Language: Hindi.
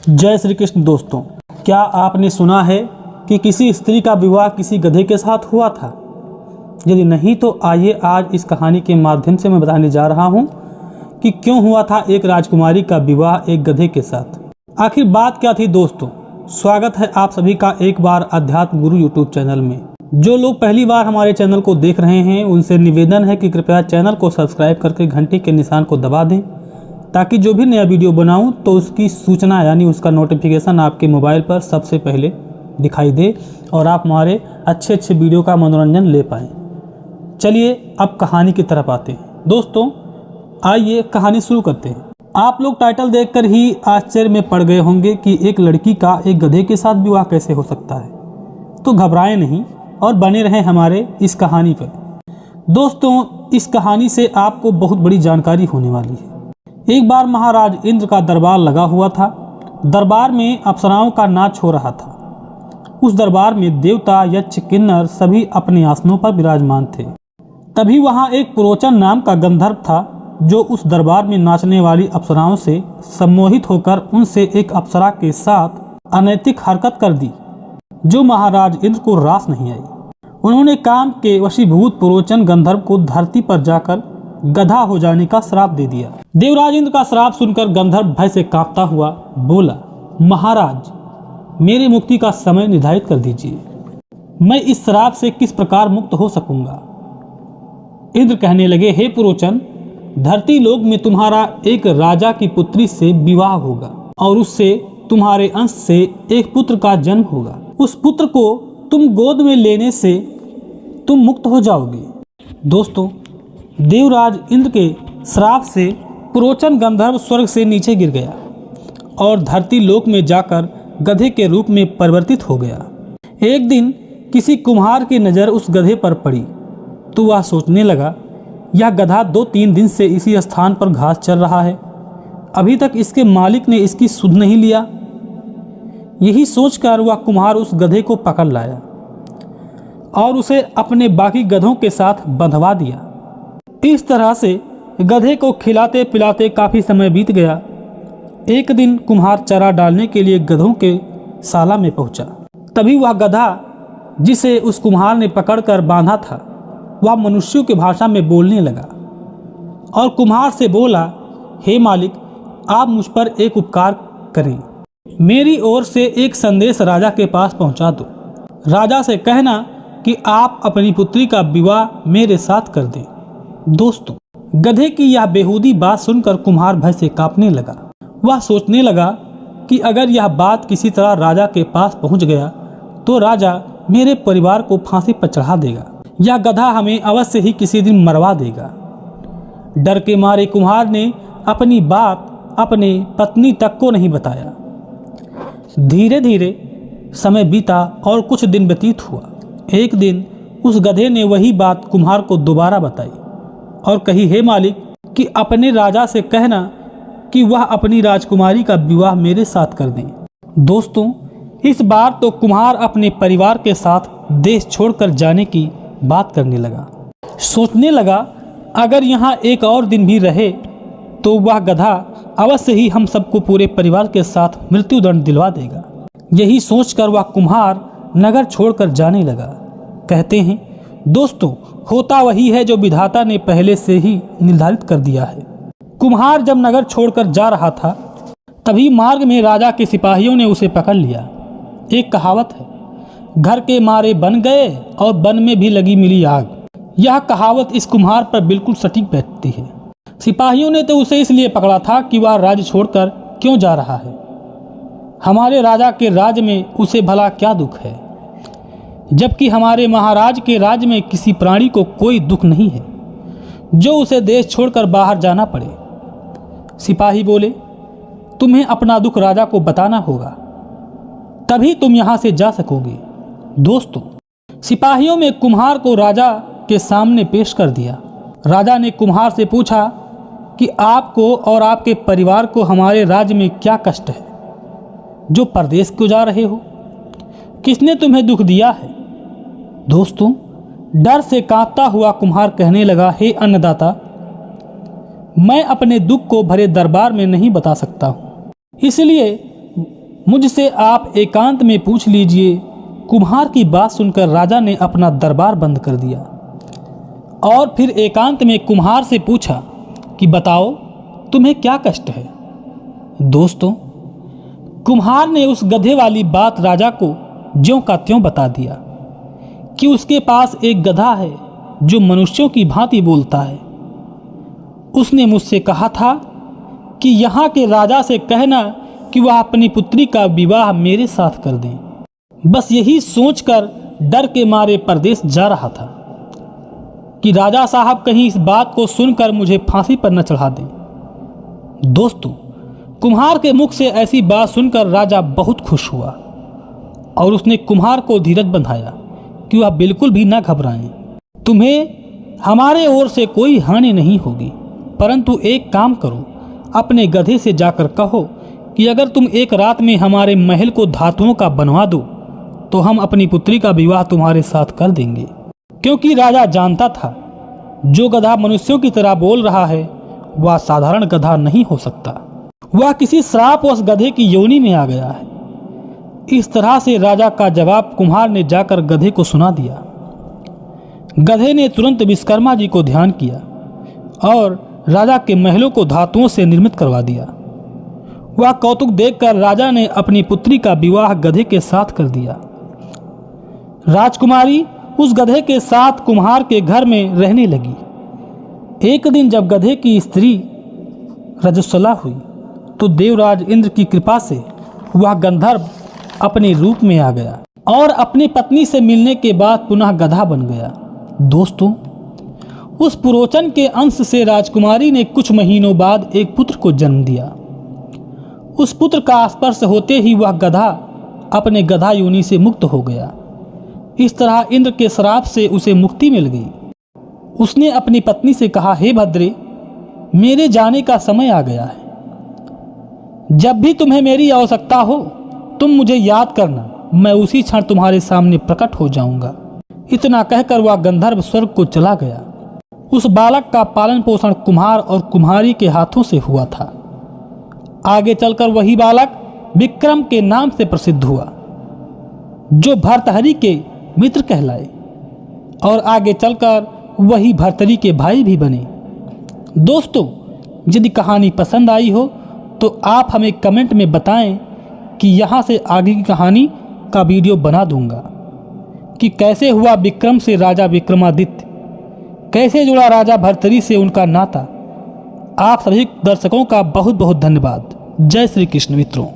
जय श्री कृष्ण। दोस्तों, क्या आपने सुना है कि किसी स्त्री का विवाह किसी गधे के साथ हुआ था? यदि नहीं तो आइए आज इस कहानी के माध्यम से मैं बताने जा रहा हूं कि क्यों हुआ था एक राजकुमारी का विवाह एक गधे के साथ। आखिर बात क्या थी दोस्तों? स्वागत है आप सभी का एक बार अध्यात्म गुरु यूट्यूब चैनल में। जो लोग पहली बार हमारे चैनल को देख रहे हैं उनसे निवेदन है कि कृपया चैनल को सब्सक्राइब करके घंटी के निशान को दबा दें, ताकि जो भी नया वीडियो बनाऊं तो उसकी सूचना यानी उसका नोटिफिकेशन आपके मोबाइल पर सबसे पहले दिखाई दे और आप हमारे अच्छे वीडियो का मनोरंजन ले पाएँ। चलिए अब कहानी की तरफ आते हैं। दोस्तों आइए कहानी शुरू करते हैं। आप लोग टाइटल देखकर ही आश्चर्य में पड़ गए होंगे कि एक लड़की का एक गधे के साथ विवाह कैसे हो सकता है। तो घबराएं नहीं और बने रहें हमारे इस कहानी पर। दोस्तों इस कहानी से आपको बहुत बड़ी जानकारी होने वाली है। एक बार महाराज इंद्र का दरबार लगा हुआ था। दरबार में अप्सराओं का नाच हो रहा था। उस दरबार में देवता, यक्ष, किन्नर सभी अपने आसनों पर विराजमान थे। तभी वहां एक पुरोचन नाम का गंधर्व था जो उस दरबार में नाचने वाली अप्सराओं से सम्मोहित होकर उनसे एक अप्सरा के साथ अनैतिक हरकत कर दी, जो महाराज इंद्र को रास नहीं आई। उन्होंने काम के वशीभूत पुरोचन गंधर्व को धरती पर जाकर गधा हो जाने का श्राप दे दिया। देवराज इंद्र का श्राप सुनकर गंधर्व भय से कांपता हुआ बोला, महाराज मेरी मुक्ति का समय निर्धारित कर दीजिए। मैं इस श्राप से किस प्रकार मुक्त हो सकूंगा? इंद्र कहने लगे, हे पुरोचन, धरती लोक में तुम्हारा एक राजा की पुत्री से विवाह होगा और उससे तुम्हारे अंश से एक पुत्र का जन्म होगा। उस पुत्र को तुम गोद में लेने से तुम मुक्त हो जाओगे। दोस्तों देवराज इंद्र के श्राप से पुरोचन गंधर्व स्वर्ग से नीचे गिर गया और धरती लोक में जाकर गधे के रूप में परिवर्तित हो गया। एक दिन किसी कुम्हार की नज़र उस गधे पर पड़ी तो वह सोचने लगा, यह गधा 2-3 दिन से इसी स्थान पर घास चर रहा है, अभी तक इसके मालिक ने इसकी सुध नहीं लिया। यही सोचकर वह कुम्हार उस गधे को पकड़ लाया और उसे अपने बाकी गधों के साथ बंधवा दिया। इस तरह से गधे को खिलाते पिलाते काफ़ी समय बीत गया। एक दिन कुम्हार चारा डालने के लिए गधों के शाला में पहुंचा। तभी वह गधा जिसे उस कुम्हार ने पकड़कर बांधा था वह मनुष्यों की भाषा में बोलने लगा और कुम्हार से बोला, हे मालिक, आप मुझ पर एक उपकार करें। मेरी ओर से एक संदेश राजा के पास पहुंचा दो। राजा से कहना कि आप अपनी पुत्री का विवाह मेरे साथ कर दें। दोस्तों गधे की यह बेहूदी बात सुनकर कुम्हार भय से कांपने लगा। वह सोचने लगा कि अगर यह बात किसी तरह राजा के पास पहुंच गया तो राजा मेरे परिवार को फांसी पर चढ़ा देगा। यह गधा हमें अवश्य ही किसी दिन मरवा देगा। डर के मारे कुम्हार ने अपनी बात अपने पत्नी तक को नहीं बताया। धीरे धीरे समय बीता और कुछ दिन व्यतीत हुआ। एक दिन उस गधे ने वही बात कुम्हार को दोबारा बताई और कही, हे मालिक, कि अपने राजा से कहना कि वह अपनी राजकुमारी का विवाह मेरे साथ कर दें। दोस्तों इस बार तो कुम्हार अपने परिवार के साथ देश छोड़कर जाने की बात करने लगा। सोचने लगा, अगर यहाँ एक और दिन भी रहे तो वह गधा अवश्य ही हम सबको पूरे परिवार के साथ मृत्युदंड दिलवा देगा। यही सोचकर वह कुम्हार नगर छोड़कर जाने लगा। कहते हैं दोस्तों होता वही है जो विधाता ने पहले से ही निर्धारित कर दिया है। कुम्हार जब नगर छोड़कर जा रहा था तभी मार्ग में राजा के सिपाहियों ने उसे पकड़ लिया। एक कहावत है, घर के मारे बन गए और बन में भी लगी मिली आग। यह कहावत इस कुम्हार पर बिल्कुल सटीक बैठती है। सिपाहियों ने तो उसे इसलिए पकड़ा था कि वह राज्य छोड़कर क्यों जा रहा है। हमारे राजा के राज्य में उसे भला क्या दुख है, जबकि हमारे महाराज के राज्य में किसी प्राणी को कोई दुख नहीं है जो उसे देश छोड़कर बाहर जाना पड़े। सिपाही बोले, तुम्हें अपना दुख राजा को बताना होगा, तभी तुम यहाँ से जा सकोगे। दोस्तों सिपाहियों में कुम्हार को राजा के सामने पेश कर दिया। राजा ने कुम्हार से पूछा कि आपको और आपके परिवार को हमारे राज्य में क्या कष्ट है जो परदेश क्यों जा रहे हो? किसने तुम्हें दुख दिया है? दोस्तों डर से कांपता हुआ कुम्हार कहने लगा, हे अन्नदाता, मैं अपने दुख को भरे दरबार में नहीं बता सकता हूँ, इसलिए मुझसे आप एकांत में पूछ लीजिए। कुम्हार की बात सुनकर राजा ने अपना दरबार बंद कर दिया और फिर एकांत में कुम्हार से पूछा कि बताओ तुम्हें क्या कष्ट है। दोस्तों, कुम्हार ने उस गधे वाली बात राजा को ज्यों का त्यों बता दिया कि उसके पास एक गधा है जो मनुष्यों की भांति बोलता है। उसने मुझसे कहा था कि यहाँ के राजा से कहना कि वह अपनी पुत्री का विवाह मेरे साथ कर दें। बस यही सोचकर डर के मारे परदेश जा रहा था कि राजा साहब कहीं इस बात को सुनकर मुझे फांसी पर न चढ़ा दें। दोस्तों, कुम्हार के मुख से ऐसी बात सुनकर राजा बहुत खुश हुआ और उसने कुम्हार को धीरज बंधाया कि वह बिल्कुल भी न घबराएं। तुम्हें हमारे ओर से कोई हानि नहीं होगी, परंतु एक काम करो, अपने गधे से जाकर कहो कि अगर तुम एक रात में हमारे महल को धातुओं का बनवा दो तो हम अपनी पुत्री का विवाह तुम्हारे साथ कर देंगे। क्योंकि राजा जानता था जो गधा मनुष्यों की तरह बोल रहा है वह साधारण गधा नहीं हो सकता, वह किसी श्रापवश गधे की योनि में आ गया है। इस तरह से राजा का जवाब कुम्हार ने जाकर गधे को सुना दिया। गधे ने तुरंत विश्वकर्मा जी को ध्यान किया और राजा के महलों को धातुओं से निर्मित करवा दिया। वह कौतुक देखकर राजा ने अपनी पुत्री का विवाह गधे के साथ कर दिया। राजकुमारी उस गधे के साथ कुम्हार के घर में रहने लगी। एक दिन जब गधे की स्त्री रजस्वला हुई तो देवराज इंद्र की कृपा से वह गंधर्व अपने रूप में आ गया और अपनी पत्नी से मिलने के बाद पुनः गधा बन गया। दोस्तों, उस पुरोचन के अंश से राजकुमारी ने कुछ महीनों बाद एक पुत्र को जन्म दिया। उस पुत्र का स्पर्श होते ही वह गधा अपने गधा योनि से मुक्त हो गया। इस तरह इंद्र के श्राप से उसे मुक्ति मिल गई। उसने अपनी पत्नी से कहा, हे भद्रे, मेरे जाने का समय आ गया है। जब भी तुम्हें मेरी आवश्यकता हो तुम मुझे याद करना, मैं उसी क्षण तुम्हारे सामने प्रकट हो जाऊंगा। इतना कहकर वह गंधर्व स्वर्ग को चला गया। उस बालक का पालन पोषण कुम्हार और कुम्हारी के हाथों से हुआ था। आगे चलकर वही बालक विक्रम के नाम से प्रसिद्ध हुआ, जो भर्तहरि के मित्र कहलाए और आगे चलकर वही भर्तरी के भाई भी बने। दोस्तों, यदि कहानी पसंद आई हो तो आप हमें कमेंट में बताएं कि यहाँ से आगे की कहानी का वीडियो बना दूंगा कि कैसे हुआ विक्रम से राजा विक्रमादित्य, कैसे जुड़ा राजा भर्तरी से उनका नाता। आप सभी दर्शकों का बहुत बहुत धन्यवाद। जय श्री कृष्ण मित्रों।